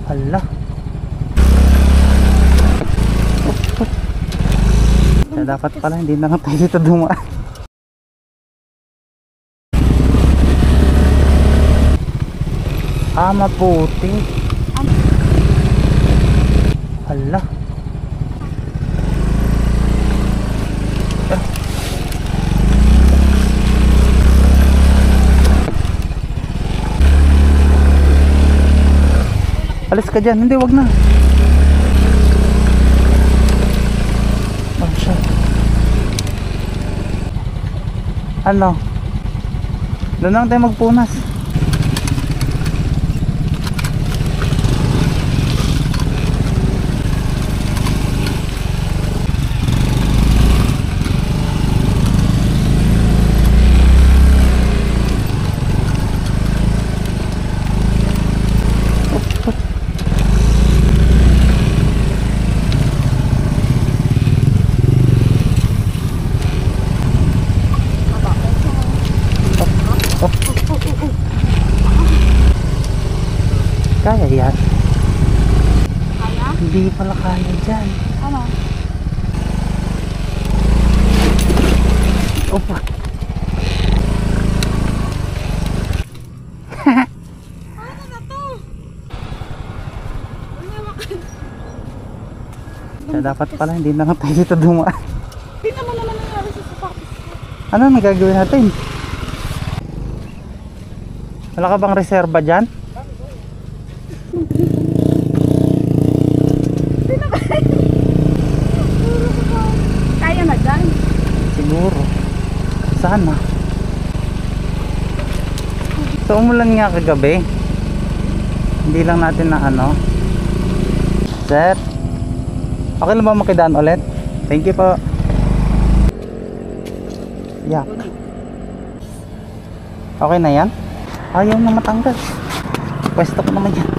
Hala. Kaya dapat pala hindi na lang tayo dito dumaan. Ah, maputi. Hala. Alis ka dyan. Hindi, wag na. Oh, shit. Ano? Doon lang tayo magpunas. Kaya yan? Kaya? Hindi pala kaya dyan. Ano? Opa. Ano na to? Kaya dapat pala hindi na lang tayo dito dumaan. Hindi naman nangyari sa sapatos ko. Ano nang gagawin natin? Wala ka bang reserba dyan? Kaya na dyan. Siguro. Sana. So umulan nga kagabi. Hindi lang natin na ano. Sir, okay lang ba makidaan ulit? Thank you po. Yeah. Okay na yan? Ayaw na matanggal. Pwesto ko naman yan.